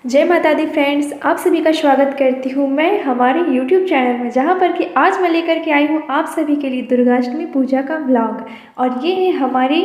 जय माता दी फ्रेंड्स, आप सभी का स्वागत करती हूँ मैं हमारे YouTube चैनल में, जहाँ पर कि आज मैं लेकर के आई हूँ आप सभी के लिए दुर्गाष्टमी पूजा का व्लॉग। और ये है हमारे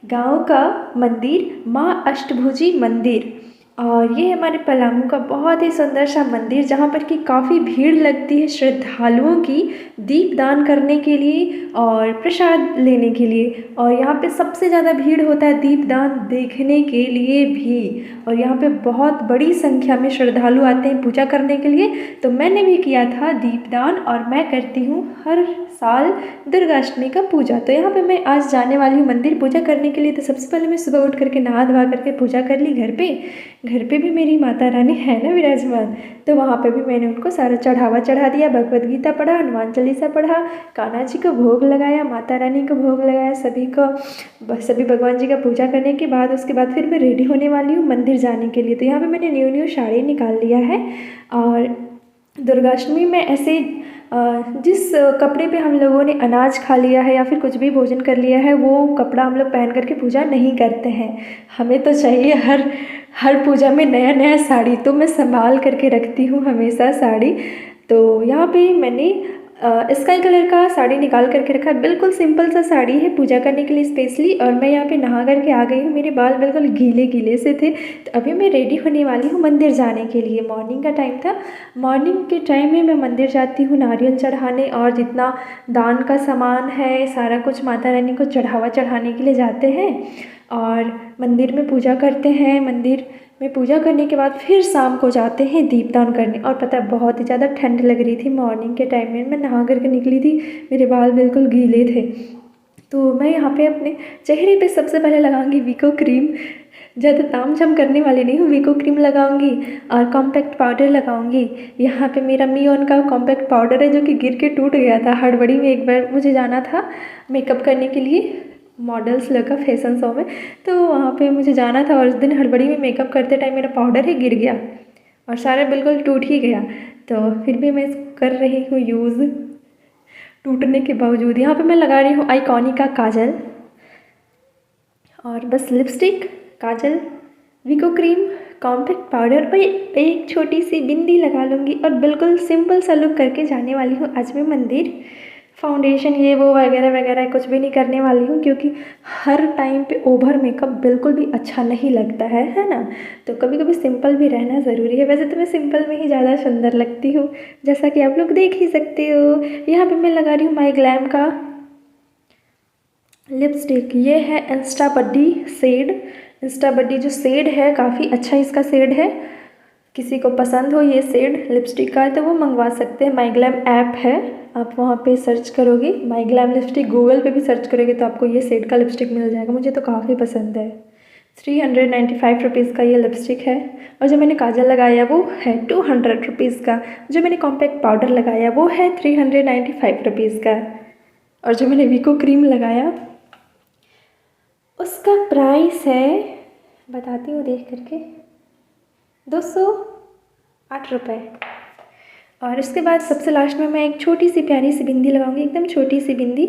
गांव का मंदिर, माँ अष्टभुजी मंदिर। और ये है हमारे पलामू का बहुत ही सुंदर सा मंदिर, जहाँ पर कि काफ़ी भीड़ लगती है श्रद्धालुओं की दीपदान करने के लिए और प्रसाद लेने के लिए। और यहाँ पे सबसे ज़्यादा भीड़ होता है दीपदान देखने के लिए भी। और यहाँ पे बहुत बड़ी संख्या में श्रद्धालु आते हैं पूजा करने के लिए। तो मैंने भी किया था दीपदान और मैं करती हूँ हर साल दुर्गाष्टमी का पूजा। तो यहाँ पे मैं आज जाने वाली हूँ मंदिर पूजा करने के लिए। तो सबसे पहले मैं सुबह उठ करके नहा धोवा करके पूजा कर ली घर पे भी मेरी माता रानी है ना विराजमान। तो वहाँ पे भी मैंने उनको सारा चढ़ावा चढ़ा दिया, भगवद गीता पढ़ा, हनुमान चालीसा पढ़ा, कान्हा जी को भोग लगाया, माता रानी को भोग लगाया, सभी भगवान जी का पूजा करने के बाद उसके बाद फिर मैं रेडी होने वाली हूँ मंदिर जाने के लिए। तो यहाँ पे मैंने न्यू साड़ी निकाल लिया है। और दुर्गाष्टमी में ऐसे जिस कपड़े पे हम लोगों ने अनाज खा लिया है या फिर कुछ भी भोजन कर लिया है, वो कपड़ा हम लोग पहन करके पूजा नहीं करते हैं। हमें तो चाहिए हर पूजा में नया नया साड़ी। तो मैं संभाल करके रखती हूँ हमेशा साड़ी। तो यहाँ पे मैंने स्काई कलर का साड़ी निकाल करके रखा है। बिल्कुल सिंपल सा साड़ी है पूजा करने के लिए स्पेशली। और मैं यहाँ पे नहा करके आ गई हूँ, मेरे बाल बिल्कुल गीले गीले से थे। तो अभी मैं रेडी होने वाली हूँ मंदिर जाने के लिए। मॉर्निंग का टाइम था, मॉर्निंग के टाइम में मैं मंदिर जाती हूँ नारियल चढ़ाने, और जितना दान का सामान है सारा कुछ माता रानी को चढ़ावा चढ़ाने के लिए जाते हैं और मंदिर में पूजा करते हैं। मंदिर में पूजा करने के बाद फिर शाम को जाते हैं दीपदान करने। और पता है बहुत ही ज़्यादा ठंड लग रही थी मॉर्निंग के टाइम में, मैं नहा करके निकली थी, मेरे बाल बिल्कुल गीले थे। तो मैं यहाँ पे अपने चेहरे पे सबसे पहले लगाऊंगी वीको क्रीम। ज़्यादा ताम झाम करने वाली नहीं हूँ, वीको क्रीम लगाऊंगी और कॉम्पैक्ट पाउडर लगाऊंगी। यहाँ पे मेरा मियोन का कॉम्पैक्ट पाउडर है जो कि गिर के टूट गया था हड़बड़ी में। एक बार मुझे जाना था मेकअप करने के लिए मॉडल्स लगा फैशन शो में, तो वहाँ पे मुझे जाना था और उस दिन हड़बड़ी में मेकअप करते टाइम मेरा पाउडर ही गिर गया और सारा बिल्कुल टूट ही गया। तो फिर भी मैं कर रही हूँ यूज़ टूटने के बावजूद। यहाँ पे मैं लगा रही हूँ आइकॉनिक का काजल और बस लिपस्टिक, काजल, वीको क्रीम, कॉम्पैक्ट पाउडर और एक छोटी सी बिंदी लगा लूँगी और बिल्कुल सिंपल सा लुक करके जाने वाली हूँ आज मैं मंदिर। फाउंडेशन ये वो वगैरह वगैरह कुछ भी नहीं करने वाली हूँ, क्योंकि हर टाइम पे ओवर मेकअप बिल्कुल भी अच्छा नहीं लगता है ना। तो कभी कभी सिंपल भी रहना ज़रूरी है। वैसे तो मैं सिंपल में ही ज़्यादा सुंदर लगती हूँ, जैसा कि आप लोग देख ही सकते हो। यहाँ पे मैं लगा रही हूँ माई ग्लैम का लिपस्टिक। ये है इंस्टा बड्डी शेड। इंस्टा बड्डी जो शेड है काफ़ी अच्छा इसका शेड है। किसी को पसंद हो ये शेड लिपस्टिक का तो वो मंगवा सकते हैं। माई ग्लैम ऐप है, आप वहाँ पे सर्च करोगे माई ग्लैम लिपस्टिक, गूगल पे भी सर्च करोगे तो आपको ये शेड का लिपस्टिक मिल जाएगा। मुझे तो काफ़ी पसंद है। 395 रुपीज़ का ये लिपस्टिक है। और जो मैंने काजल लगाया वो है 200 रुपीज़ का। जो मैंने कॉम्पैक्ट पाउडर लगाया वो है 395 रुपीज़ का। और जो मैंने वीको क्रीम लगाया उसका प्राइस है, बताती हूँ देख करके, 208 रुपये। और उसके बाद सबसे लास्ट में मैं एक छोटी सी प्यारी सी बिंदी लगाऊंगी, एकदम छोटी सी बिंदी।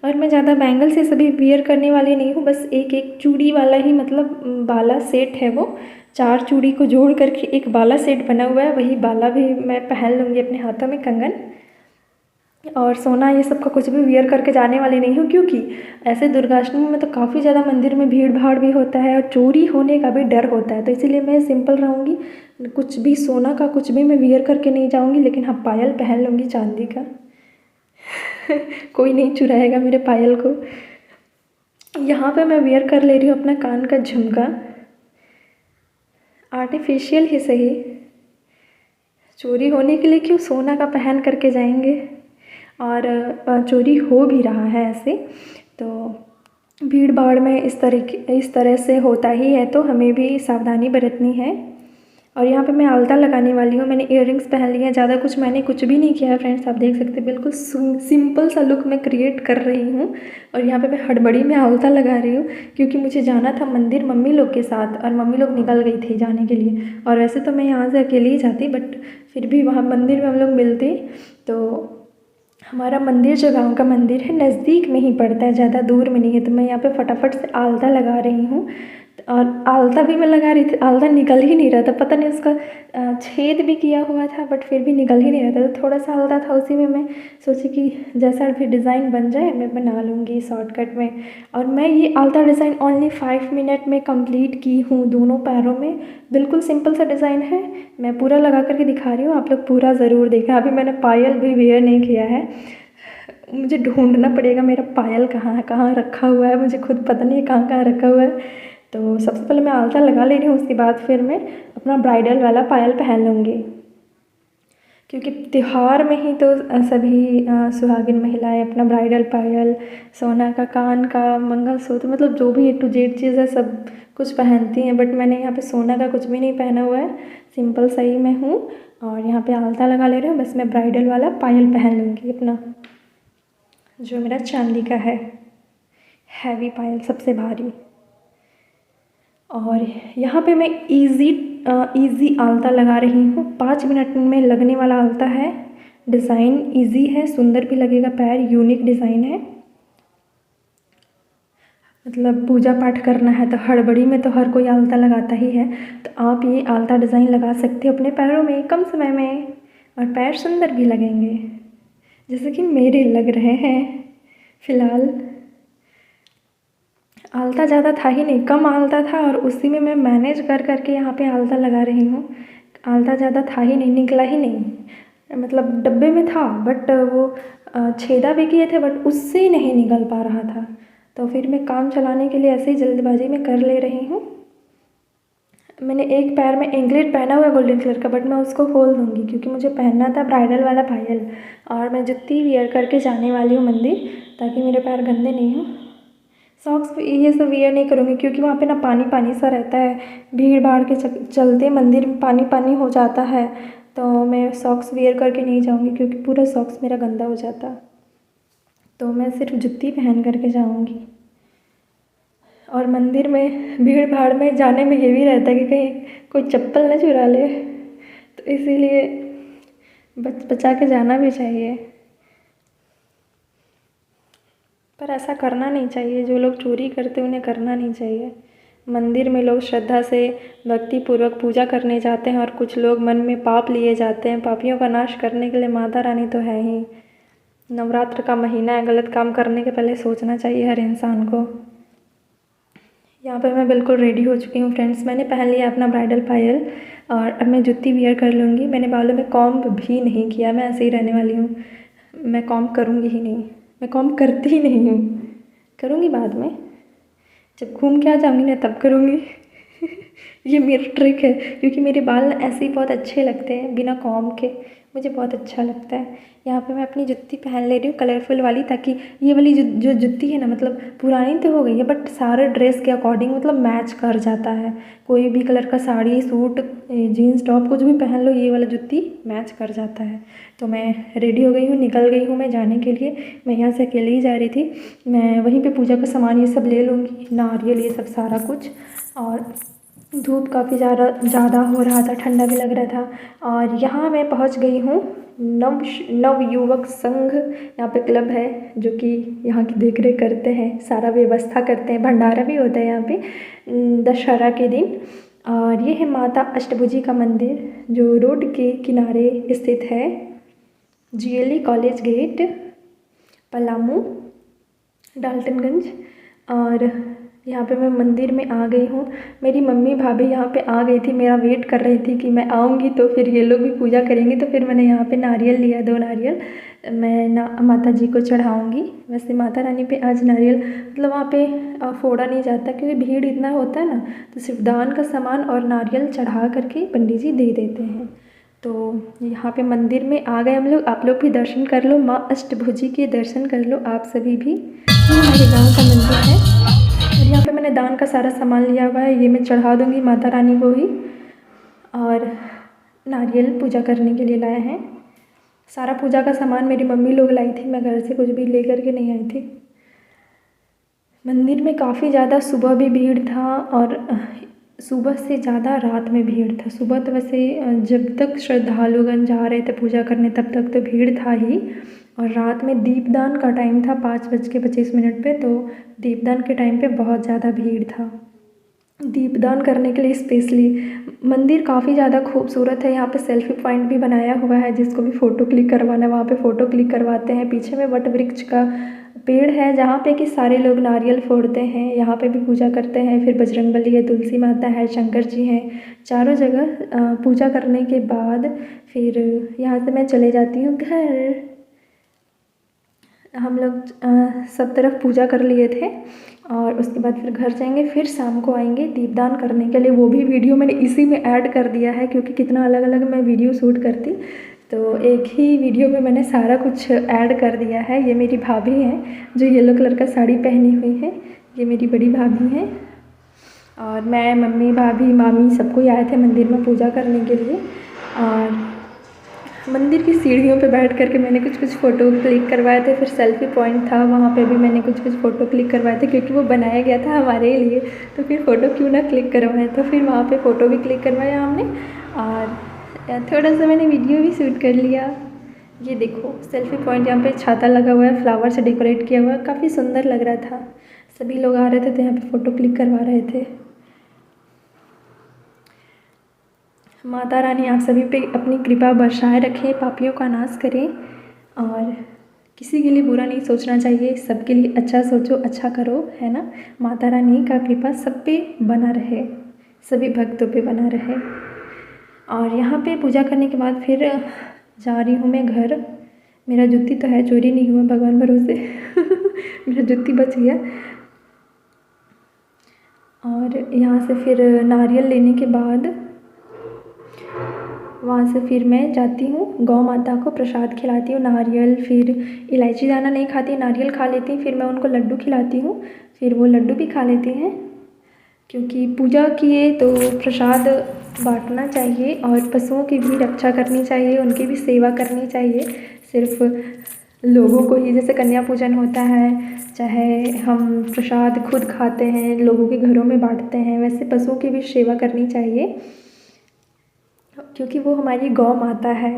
और मैं ज़्यादा बैंगल से सभी वियर करने वाली नहीं हूँ, बस एक चूड़ी वाला ही, मतलब बाला सेट है वो। 4 चूड़ी को जोड़ करके एक बाला सेट बना हुआ है, वही बाला भी मैं पहन लूँगी अपने हाथों में, कंगन और सोना ये सब का कुछ भी वियर करके जाने वाली नहीं हूँ। क्योंकि ऐसे दुर्गाष्टमी में तो काफ़ी ज़्यादा मंदिर में भीड़ भाड़ भी होता है और चोरी होने का भी डर होता है। तो इसीलिए मैं सिंपल रहूँगी, कुछ भी सोना का कुछ भी मैं वियर करके नहीं जाऊँगी। लेकिन हाँ, पायल पहन लूँगी चांदी का कोई नहीं चुराएगा मेरे पायल को। यहाँ पे मैं वियर कर ले रही हूँ अपना कान का झुमका, आर्टिफिशियल ही सही, चोरी होने के लिए क्यों, सोना का पहन करके जाएंगे। और चोरी हो भी रहा है ऐसे, तो भीड़ भाड़ में इस तरह से होता ही है, तो हमें भी सावधानी बरतनी है। और यहाँ पे मैं आलता लगाने वाली हूँ। मैंने इयररिंग्स पहन लिए हैं, ज़्यादा मैंने कुछ भी नहीं किया है फ्रेंड्स। आप देख सकते हैं बिल्कुल सिंपल सा लुक मैं क्रिएट कर रही हूँ। और यहाँ पे मैं हड़बड़ी में आलता लगा रही हूँ, क्योंकि मुझे जाना था मंदिर मम्मी लोग के साथ और मम्मी लोग निकल गई थी जाने के लिए। और वैसे तो मैं यहाँ से अकेले ही जाती, बट फिर भी वहाँ मंदिर में हम लोग मिलते। तो हमारा मंदिर जो गांव का मंदिर है नज़दीक में ही पड़ता है, ज़्यादा दूर में नहीं है। तो मैं यहाँ पे फटाफट से आलता लगा रही हूँ और आलता भी मैं लगा रही थी, आलता निकल ही नहीं रहा था, पता नहीं उसका छेद भी किया हुआ था बट फिर भी निकल ही नहीं रहा था। तो थोड़ा सा आलता था, उसी में मैं सोची कि जैसा भी डिज़ाइन बन जाए मैं बना लूँगी शॉर्टकट में। और मैं ये आलता डिज़ाइन ओनली 5 मिनट में कंप्लीट की हूँ दोनों पैरों में। बिल्कुल सिंपल सा डिज़ाइन है, मैं पूरा लगा करके दिखा रही हूँ, आप लोग पूरा ज़रूर देखें। अभी मैंने पायल भी वेयर नहीं किया है, मुझे ढूंढना पड़ेगा मेरा पायल कहाँ है, कहाँ रखा हुआ है, मुझे खुद पता नहीं है कहाँ कहाँ रखा हुआ है। तो सबसे पहले मैं आलता लगा ले रही हूँ, उसके बाद फिर मैं अपना ब्राइडल वाला पायल पहन लूँगी, क्योंकि त्यौहार में ही तो सभी सुहागिन महिलाएं अपना ब्राइडल पायल, सोना का कान का मंगलसूत्र, मतलब जो भी A to Z चीज़ है सब कुछ पहनती हैं। बट मैंने यहाँ पे सोना का कुछ भी नहीं पहना हुआ है, सिंपल सही मैं हूँ। और यहाँ पे आलता लगा ले रही हूँ, बस मैं ब्राइडल वाला पायल पहन लूँगी अपना, जो मेरा चांदी का है, हैवी पायल सबसे भारी। और यहाँ पे मैं इजी आलता लगा रही हूँ, 5 मिनट में लगने वाला आलता है। डिज़ाइन इजी है, सुंदर भी लगेगा, पैर यूनिक डिज़ाइन है। मतलब पूजा पाठ करना है तो हड़बड़ी में तो हर कोई आलता लगाता ही है, तो आप ये आलता डिज़ाइन लगा सकते हो अपने पैरों में कम समय में, और पैर सुंदर भी लगेंगे जैसे कि मेरे लग रहे हैं फ़िलहाल। आलता ज़्यादा था ही नहीं, कम आलता था और उसी में मैं मैनेज कर करके यहाँ पे आलता लगा रही हूँ। आलता ज़्यादा था ही नहीं, निकला ही नहीं, मतलब डब्बे में था बट वो छेदा भी किए थे बट उससे नहीं निकल पा रहा था। तो फिर मैं काम चलाने के लिए ऐसे ही जल्दबाजी में कर ले रही हूँ। मैंने एक पैर में एंकलेट पहना हुआ है गोल्डन कलर का, बट मैं उसको खोल दूँगी क्योंकि मुझे पहनना था ब्राइडल वाला पायल। और मैं जुत्ती वियर करके जाने वाली हूँ मंदिर, ताकि मेरे पैर गंदे नहीं हों। सॉक्स ये सब वियर नहीं करूँगी क्योंकि वहाँ पे ना पानी पानी सा रहता है, भीड़ भाड़ के चलते मंदिर में पानी पानी हो जाता है, तो मैं सॉक्स वियर करके नहीं जाऊँगी क्योंकि पूरा सॉक्स मेरा गंदा हो जाता। तो मैं सिर्फ जुत्ती पहन करके जाऊँगी। और मंदिर में भीड़ भाड़ में जाने में ये भी रहता है कि कहीं कोई चप्पल न चुरा ले, तो इसीलिए बचा के जाना भी चाहिए। पर ऐसा करना नहीं चाहिए, जो लोग चोरी करते उन्हें करना नहीं चाहिए। मंदिर में लोग श्रद्धा से भक्ति पूर्वक पूजा करने जाते हैं और कुछ लोग मन में पाप लिए जाते हैं। पापियों का नाश करने के लिए माता रानी तो है ही। नवरात्र का महीना है, गलत काम करने के पहले सोचना चाहिए हर इंसान को। यहाँ पर मैं बिल्कुल रेडी हो चुकी हूँ फ्रेंड्स, मैंने पहन लिया अपना ब्राइडल पायल और अब मैं जुत्ती वियर कर लूँगी। मैंने बालों में कॉम्ब भी नहीं किया, मैं ऐसे ही रहने वाली हूँ, मैं कॉम्ब करूँगी ही नहीं, मैं कॉम्ब करती ही नहीं हूँ, करूँगी बाद में जब घूम के आ जाऊँगी ना तब करूँगी। ये मेरी ट्रिक है, क्योंकि मेरे बाल ऐसे ही बहुत अच्छे लगते हैं बिना कॉम्ब के, मुझे बहुत अच्छा लगता है। यहाँ पे मैं अपनी जुत्ती पहन ले रही हूँ कलरफुल वाली, ताकि ये वाली जो जुत्ती है ना, मतलब पुरानी तो हो गई है बट सारे ड्रेस के अकॉर्डिंग मतलब मैच कर जाता है। कोई भी कलर का साड़ी सूट जीन्स टॉप कुछ भी पहन लो, ये वाला जुत्ती मैच कर जाता है। तो मैं रेडी हो गई हूँ, निकल गई हूँ मैं जाने के लिए। मैं यहाँ से अकेले ही जा रही थी, मैं वहीं पर पूजा का सामान ये सब ले लूँगी, नारियल ये सब सारा कुछ। और धूप काफ़ी ज़्यादा हो रहा था, ठंडा भी लग रहा था। और यहाँ मैं पहुँच गई हूँ नव युवक संघ, यहाँ पे क्लब है जो कि यहाँ की देख रेख करते हैं, सारा व्यवस्था करते हैं, भंडारा भी होता है यहाँ पे दशहरा के दिन। और ये है माता अष्टभुजी का मंदिर जो रोड के किनारे स्थित है, GLE college gate, Palamu, Daltonganj. और यहाँ पे मैं मंदिर में आ गई हूँ। मेरी मम्मी भाभी यहाँ पे आ गई थी, मेरा वेट कर रही थी कि मैं आऊँगी तो फिर ये लोग भी पूजा करेंगे। तो फिर मैंने यहाँ पे नारियल लिया, 2 नारियल मैं माता जी को चढ़ाऊँगी। वैसे माता रानी पे आज नारियल मतलब वहाँ पे फोड़ा नहीं जाता क्योंकि भीड़ इतना होता है ना, तो सिर्फ दान का सामान और नारियल चढ़ा करके पंडित जी दे देते हैं। तो यहाँ पे मंदिर में आ गए हम लोग, आप लोग भी दर्शन कर लो, माँ अष्टभुजी के दर्शन कर लो आप सभी भी। ये हमारे गाँव का मंदिर है और यहाँ पे मैंने दान का सारा सामान लिया हुआ है, ये मैं चढ़ा दूँगी माता रानी को ही। और नारियल पूजा करने के लिए लाए हैं, सारा पूजा का सामान मेरी मम्मी लोग लाई थी, मैं घर से कुछ भी ले कर के नहीं आई थी। मंदिर में काफ़ी ज़्यादा सुबह भी भीड़ था और सुबह से ज़्यादा रात में भीड़ था। सुबह तो वैसे जब तक श्रद्धालुगण जा रहे थे पूजा करने तब तक तो भीड़ था ही, और रात में दीपदान का टाइम था 5:25 पे, तो दीपदान के टाइम पे बहुत ज़्यादा भीड़ था। दीपदान करने के लिए स्पेशली। मंदिर काफ़ी ज़्यादा खूबसूरत है। यहाँ पे सेल्फी पॉइंट भी बनाया हुआ है, जिसको भी फ़ोटो क्लिक करवाना है वहाँ पे फ़ोटो क्लिक करवाते हैं। पीछे में वट वृक्ष का पेड़ है जहाँ पे कि सारे लोग नारियल फोड़ते हैं, यहाँ पे भी पूजा करते हैं। फिर बजरंगबली है, तुलसी माता है, शंकर जी हैं, चारों जगह पूजा करने के बाद फिर यहाँ से मैं चले जाती हूँ घर। हम लोग सब तरफ पूजा कर लिए थे और उसके बाद फिर घर जाएंगे, फिर शाम को आएंगे दीपदान करने के लिए। वो भी वीडियो मैंने इसी में ऐड कर दिया है, क्योंकि कितना अलग अलग मैं वीडियो शूट करती, तो एक ही वीडियो में मैंने सारा कुछ ऐड कर दिया है। ये मेरी भाभी हैं जो येलो कलर का साड़ी पहनी हुई है, ये मेरी बड़ी भाभी हैं। और मैं, मम्मी, भाभी, मामी सब कोई आए थे मंदिर में पूजा करने के लिए। और मंदिर की सीढ़ियों पे बैठ कर के मैंने कुछ कुछ फ़ोटो क्लिक करवाए थे। फिर सेल्फ़ी पॉइंट था, वहाँ पे भी मैंने कुछ कुछ फ़ोटो क्लिक करवाए थे, क्योंकि वो बनाया गया था हमारे लिए, तो फिर फ़ोटो क्यों ना क्लिक करवाएं। तो फिर वहाँ पे फ़ोटो भी क्लिक करवाया हमने और थोड़ा सा मैंने वीडियो भी शूट कर लिया। ये देखो सेल्फ़ी पॉइंट, यहाँ पे छाता लगा हुआ है, फ्लावर से डेकोरेट किया हुआ है, काफ़ी सुंदर लग रहा था। सभी लोग आ रहे थे तो यहाँ पे फ़ोटो क्लिक करवा रहे थे। माता रानी आप सभी पे अपनी कृपा बरसाए रखें, पापियों का नाश करें, और किसी के लिए बुरा नहीं सोचना चाहिए, सबके लिए अच्छा सोचो, अच्छा करो, है ना। माता रानी का कृपा सब पे बना रहे, सभी भक्तों पे बना रहे। और यहाँ पे पूजा करने के बाद फिर जा रही हूँ मैं घर। मेरा जूती तो है, चोरी नहीं हुआ भगवान भरोसे मेरा जूती बच गया। और यहाँ से फिर नारियल लेने के बाद वहाँ से फिर मैं जाती हूँ गौ माता को प्रसाद खिलाती हूँ, नारियल, फिर इलायची दाना नहीं खाती, नारियल खा लेती हैं। फिर मैं उनको लड्डू खिलाती हूँ, फिर वो लड्डू भी खा लेते हैं, क्योंकि पूजा किए तो प्रसाद बांटना चाहिए और पशुओं की भी रक्षा करनी चाहिए, उनकी भी सेवा करनी चाहिए। सिर्फ लोगों को ही, जैसे कन्या पूजन होता है, चाहे हम प्रसाद खुद खाते हैं, लोगों के घरों में बांटते हैं, वैसे पशुओं की भी सेवा करनी चाहिए, क्योंकि वो हमारी गौ माता है,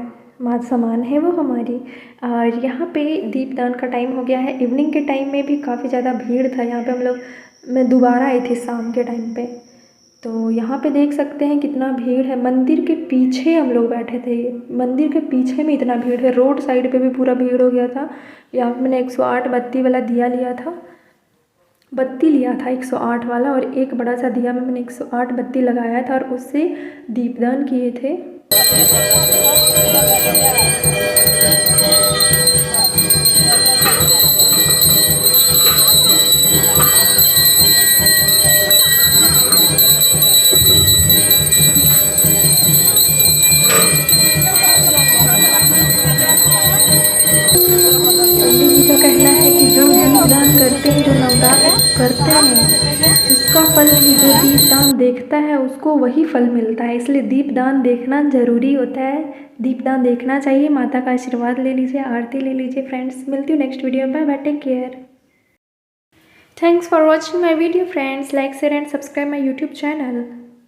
माँ समान है वो हमारी। और यहाँ पे दीपदान का टाइम हो गया है। इवनिंग के टाइम में भी काफ़ी ज़्यादा भीड़ था यहाँ पे। हम लोग, मैं दोबारा आई थी शाम के टाइम पे, तो यहाँ पे देख सकते हैं कितना भीड़ है। मंदिर के पीछे हम लोग बैठे थे, मंदिर के पीछे में इतना भीड़ है, रोड साइड पे भी पूरा भीड़ हो गया था। यहाँ पे मैंने 108 बत्ती वाला दिया लिया था, बत्ती लिया था 108 वाला, और एक बड़ा सा दिया में मैंने 108 बत्ती लगाया था और उससे दीपदान किए थे। पंडित जी का कहना है कि जो दीपदान करते हैं, जो नवदान करते हैं, उसका फल ही, जो दीपदान देखता है उसको वही फल मिलता है। इसलिए दीपदान देखना ज़रूरी होता है, दीपदान देखना चाहिए। माता का आशीर्वाद ले लीजिए, आरती ले लीजिए। फ्रेंड्स, मिलती हूँ नेक्स्ट वीडियो में। Bye bye, take care. Thanks for watching my video friends. Like, share and subscribe my YouTube channel.